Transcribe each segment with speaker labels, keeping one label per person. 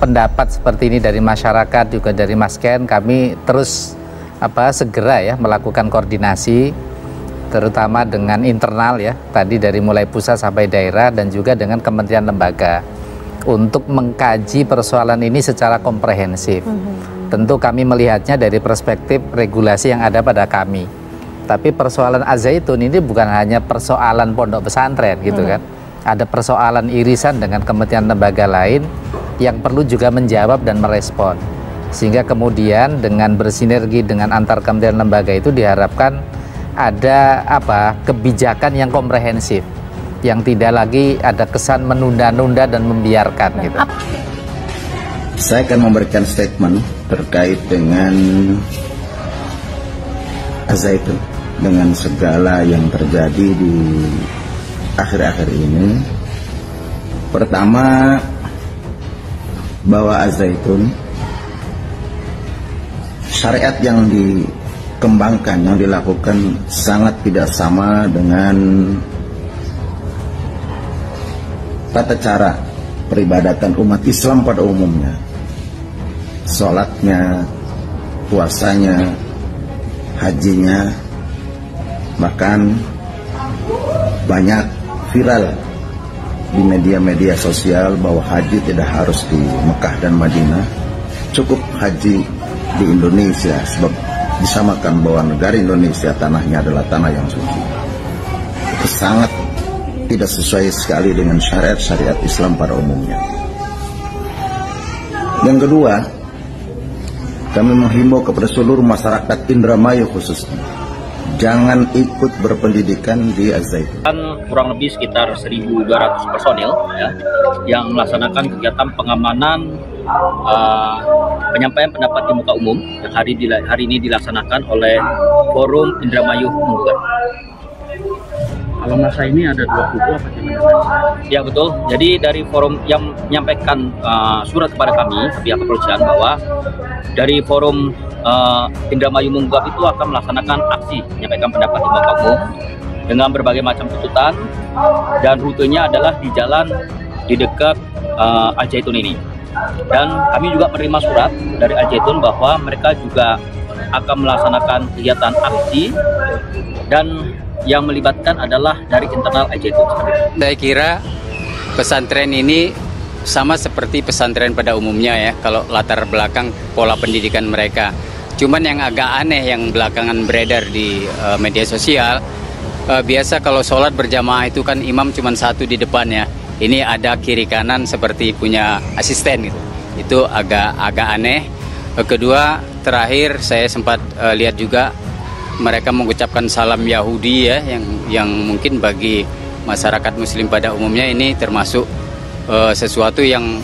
Speaker 1: pendapat seperti ini dari masyarakat juga dari Masken, kami terus segera ya melakukan koordinasi terutama dengan internal ya, tadi dari mulai pusat sampai daerah dan juga dengan kementerian lembaga untuk mengkaji persoalan ini secara komprehensif. Tentu kami melihatnya dari perspektif regulasi yang ada pada kami. Tapi persoalan Al-Zaitun ini bukan hanya persoalan pondok pesantren gitu kan. Ada persoalan irisan dengan kementerian lembaga lain yang perlu juga menjawab dan merespon. Sehingga kemudian dengan bersinergi dengan antar kementerian lembaga itu diharapkan ada kebijakan yang komprehensif, yang tidak lagi ada kesan menunda-nunda dan membiarkan gitu.
Speaker 2: Saya akan memberikan statement terkait dengan Al-Zaitun, dengan segala yang terjadi di akhir-akhir ini. Pertama, bahwa Al-Zaitun, syariat yang dikembangkan, yang dilakukan sangat tidak sama dengan tata cara peribadatan umat Islam pada umumnya. Sholatnya, puasanya, hajinya, bahkan banyak viral di media-media sosial bahwa haji tidak harus di Mekah dan Madinah, cukup haji di Indonesia, sebab disamakan bahwa negara Indonesia tanahnya adalah tanah yang suci. Itu sangat tidak sesuai sekali dengan syariat-syariat Islam pada umumnya. Yang kedua, kami menghimbau kepada seluruh masyarakat Indramayu khususnya, jangan ikut berpendidikan di Al-Zaitun.
Speaker 3: Kurang lebih sekitar 1.200 personil ya, yang melaksanakan kegiatan pengamanan penyampaian pendapat di muka umum yang hari ini dilaksanakan oleh Forum Indramayu Menggugat.
Speaker 4: Kalau masa ini ada 2 kubu apa gimana?
Speaker 3: Ya betul, jadi dari forum yang menyampaikan surat kepada kami, pihak kepolisian, bahwa dari forum Indramayu Menggugat itu akan melaksanakan aksi menyampaikan pendapat di muka umum dengan berbagai macam tuntutan, dan rutenya adalah di jalan di dekat Al-Zaitun ini. Dan kami juga menerima surat dari Al-Zaitun bahwa mereka juga akan melaksanakan kegiatan aksi dan yang melibatkan adalah dari internal Al-Zaitun.
Speaker 5: Saya kira pesantren ini sama seperti pesantren pada umumnya ya, kalau latar belakang pola pendidikan mereka. Cuman yang agak aneh yang belakangan beredar di media sosial, biasa kalau sholat berjamaah itu kan imam cuma satu di depannya. Ini ada kiri kanan seperti punya asisten gitu. Itu agak aneh. Kedua, terakhir saya sempat lihat juga mereka mengucapkan salam Yahudi ya, yang mungkin bagi masyarakat Muslim pada umumnya ini termasuk sesuatu yang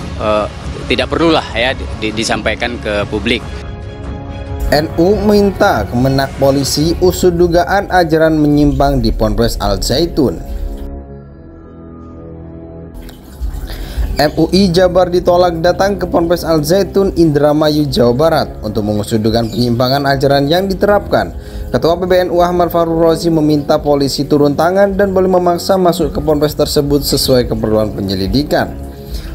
Speaker 5: tidak perlulah ya disampaikan ke publik.
Speaker 6: NU minta Kemenak Polisi usut dugaan ajaran menyimpang di Ponpes Al-Zaitun. MUI Jabar ditolak datang ke Ponpes Al-Zaitun Indramayu, Jawa Barat untuk mengusut dugaan penyimpangan ajaran yang diterapkan. Ketua PBNU Ahmad Farul Rozi meminta polisi turun tangan dan boleh memaksa masuk ke ponpes tersebut sesuai keperluan penyelidikan.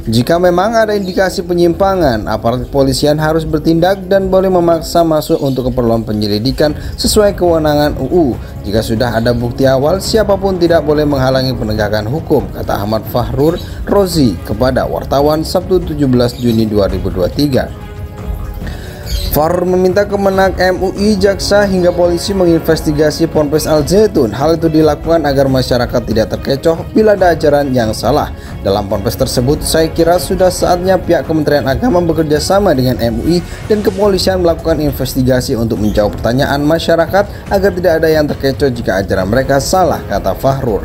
Speaker 6: Jika memang ada indikasi penyimpangan, aparat kepolisian harus bertindak dan boleh memaksa masuk untuk keperluan penyelidikan sesuai kewenangan UU. Jika sudah ada bukti awal, siapapun tidak boleh menghalangi penegakan hukum, kata Ahmad Farul Rozi kepada wartawan Sabtu 17 Juni 2023. Farul meminta Kemenak, MUI, jaksa hingga polisi menginvestigasi Ponpes Al-Zaitun. Hal itu dilakukan agar masyarakat tidak terkecoh bila ada ajaran yang salah dalam ponpes tersebut. Saya kira sudah saatnya pihak Kementerian Agama bekerja sama dengan MUI dan kepolisian melakukan investigasi untuk menjawab pertanyaan masyarakat agar tidak ada yang terkecoh jika ajaran mereka salah, kata Farul.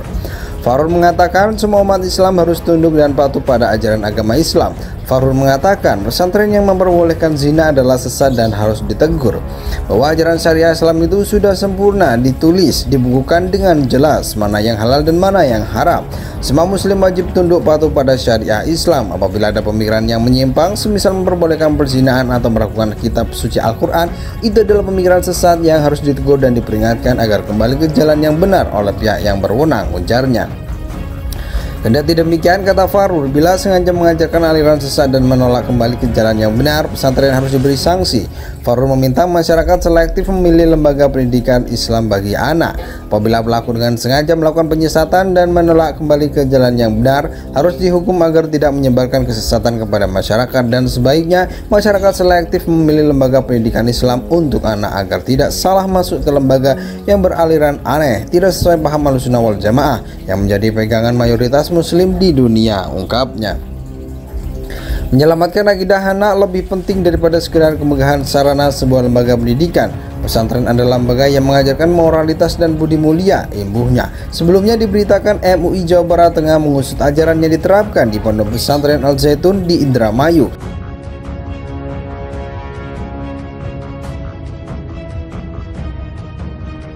Speaker 6: Farul mengatakan semua umat Islam harus tunduk dan patuh pada ajaran agama Islam. Farul mengatakan pesantren yang memperbolehkan zina adalah sesat dan harus ditegur. Bahwa ajaran syariah Islam itu sudah sempurna, ditulis, dibukukan dengan jelas mana yang halal dan mana yang haram. Semua muslim wajib tunduk patuh pada syariah Islam. Apabila ada pemikiran yang menyimpang, semisal memperbolehkan perzinahan atau melakukan kitab suci Al-Quran, itu adalah pemikiran sesat yang harus ditegur dan diperingatkan agar kembali ke jalan yang benar oleh pihak yang berwenang, ujarnya. Kendati demikian, kata Farur, bila sengaja mengajarkan aliran sesat dan menolak kembali ke jalan yang benar, pesantren harus diberi sanksi. Farur meminta masyarakat selektif memilih lembaga pendidikan Islam bagi anak. Apabila pelaku dengan sengaja melakukan penyesatan dan menolak kembali ke jalan yang benar, harus dihukum agar tidak menyebarkan kesesatan kepada masyarakat, dan sebaiknya masyarakat selektif memilih lembaga pendidikan Islam untuk anak agar tidak salah masuk ke lembaga yang beraliran aneh, tidak sesuai paham Ahlussunnah wal Jamaah yang menjadi pegangan mayoritas Muslim di dunia, ungkapnya. Menyelamatkan akidah anak lebih penting daripada sekedar kemegahan sarana sebuah lembaga pendidikan. Pesantren adalah lembaga yang mengajarkan moralitas dan budi mulia, imbuhnya. Sebelumnya diberitakan MUI Jawa Barat tengah mengusut ajaran yang diterapkan di Pondok Pesantren Al Zaitun di Indramayu.